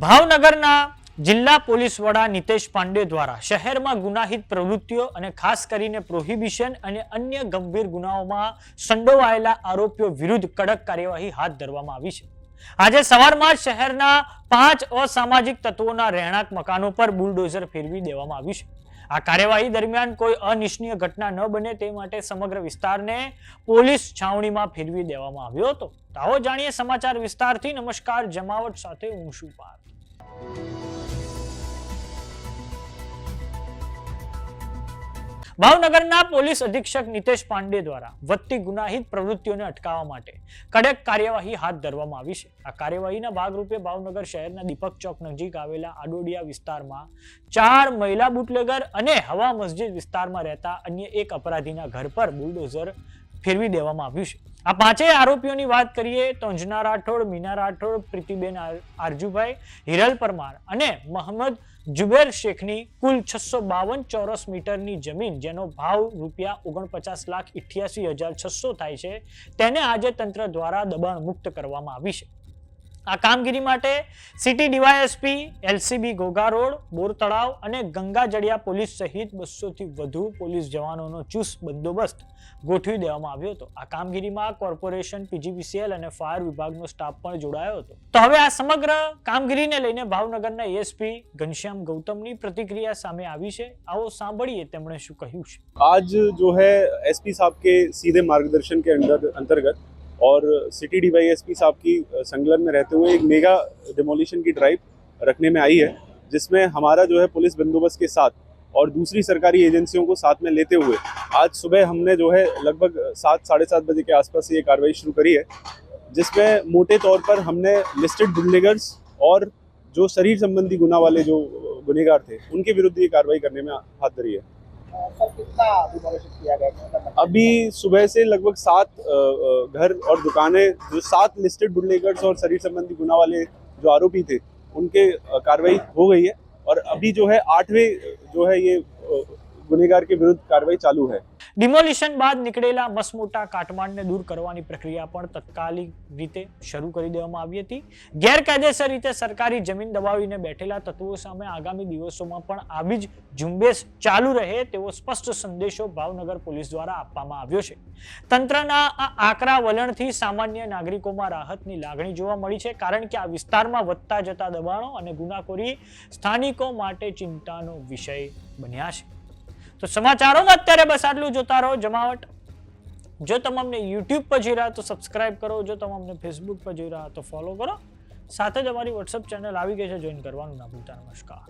ભાવનગરના જિલ્લા પોલીસ વડા નિતેશ પાંડે દ્વારા શહેરમાં ગુનાહિત પ્રવૃત્તિઓ અને ખાસ કરીને પ્રોહિબિશન અને અન્ય ગંભીર ગુનાઓમાં સંડોવાયેલા આરોપીઓ વિરુદ્ધ કડક કાર્યવાહી હાથ ધરવામાં આવી છે. આજે સવારમાં શહેરના 5 અસામાજિક તત્વોના રહેણાંક મકાનો પર બુલડોઝર ફેરવી દેવામાં આવ્યું છે. આ કાર્યવાહી દરમિયાન કોઈ અનિચ્છનીય ઘટના ન બને તે માટે સમગ્ર વિસ્તારને પોલીસ છાવણીમાં ફેરવી દેવામાં આવ્યો હતો. આવો જાણીએ સમાચાર વિસ્તારથી. નમસ્કાર, જમાવટ સાથે હું છું પાર્થ. ભાવનગરના પોલીસ અધિક્ષક નિતેશ પાંડે દ્વારા વધતી ગુનાહિત પ્રવૃત્તિઓને અટકાવવા માટે કડક કાર્યવાહી હાથ ધરવામાં આવી છે. આ કાર્યવાહીના ભાગરૂપે ભાવનગર શહેરના દીપક ચોક નજીક આવેલા આડોડિયા વિસ્તારમાં 4 મહિલા બુટલેગર અને હવા મસ્જિદ વિસ્તારમાં રહેતા અન્ય એક અપરાધીના ઘર પર બુલડોઝર ફેરવી દેવામાં આવ્યું છે. આ પાંચેય આરોપીઓની વાત કરીએ તો અંજના રાઠોડ, મીના રાઠોડ, પ્રીતિબેન આરજુભાઈ, હિરલ પરમાર અને મોહમ્મદ જુબેર શેખની કુલ 652 ચોરસ મીટરની જમીન, જેનો ભાવ ₹49,88,600 થાય છે, તેને આજે તંત્ર દ્વારા દબાણ મુક્ત કરવામાં આવી છે. આ કામગીરી માટે city DYSP, LCB Ghogha road, Bor Talav અને ગંગાજળિયા પોલીસ સહિત 200 થી વધુ પોલીસ જવાનોનો ચુસ્ત બંદોબસ્ત ગોઠવી દેવામાં આવ્યો હતો. આ કામગીરીમાં કોર્પોરેશન, પીજીવીસીએલ અને ફાયર વિભાગનો સ્ટાફ પણ જોડાયો હતો. તો હવે આ સમગ્ર કામગીરીને લઈને ભાવનગરના એએસપી ઘનશ્યામ ગૌતમની પ્રતિક્રિયા સામે આવી છે. આવો સાંભળીએ તેમણે શું કહ્યું છે. आज जो है एसपी साहब के सीधे मार्गदर्शन के अंतर्गत और सिटी डीवाईएसपी साहब की संलग्न में रहते हुए एक मेगा डिमोलिशन की ड्राइव रखने में आई है, जिसमें हमारा जो है पुलिस बंदोबस्त के साथ और दूसरी सरकारी एजेंसियों को साथ में लेते हुए आज सुबह हमने जो है लगभग 7-7:30 बजे के आसपास ये कार्रवाई शुरू करी है, जिसमें मोटे तौर पर हमने लिस्टेड बुटलेगर्स और जो शरीर संबंधी गुना वाले जो गुनहगार थे उनके विरुद्ध ये कार्रवाई करने में हाथ धरी है. अभी सुबह से लगभग 7 घर और दुकानें, जो 7 लिस्टेड बुटलेगर्स और शरीर संबंधी गुना वाले जो आरोपी थे उनके कार्रवाई हो गई है और अभी जो है 8वें जो है ये गुनहगार के विरुद्ध कार्रवाई चालू है. ડિમોલિશન બાદ નીકળેલા મસમોટા કાટમાળને દૂર કરવાની પ્રક્રિયા પણ તત્કાલિક રીતે શરૂ કરી દેવામાં આવી હતી. ગેરકાયદેસર રીતે સરકારી જમીન દબાવીને બેઠેલા તત્વો સામે આગામી દિવસોમાં પણ આવી જ ઝુંબેશ ચાલુ રહે તેવો સ્પષ્ટ સંદેશો ભાવનગર પોલીસ દ્વારા આપવામાં આવ્યો છે. તંત્રના આ આકરા વલણથી સામાન્ય નાગરિકોમાં રાહતની લાગણી જોવા મળી છે, કારણ કે આ વિસ્તારમાં વધતા જતા દબાણો અને ગુનાખોરી સ્થાનિકો માટે ચિંતાનો વિષય બન્યા છે. તો સમાચારોમાં અત્યારે બસ આટલું. જોતા રહો જમાવટ. જો તમે અમને યુટ્યુબ પર જોઈ રહ્યા તો સબસ્ક્રાઇબ કરો, જો તમે અમને ફેસબુક પર જોઈ રહ્યા તો ફોલો કરો. સાથે જ અમારી વોટ્સએપ ચેનલ આવી ગઈ છે, જોઈન કરવાનું ના ભૂલતા. નમસ્કાર.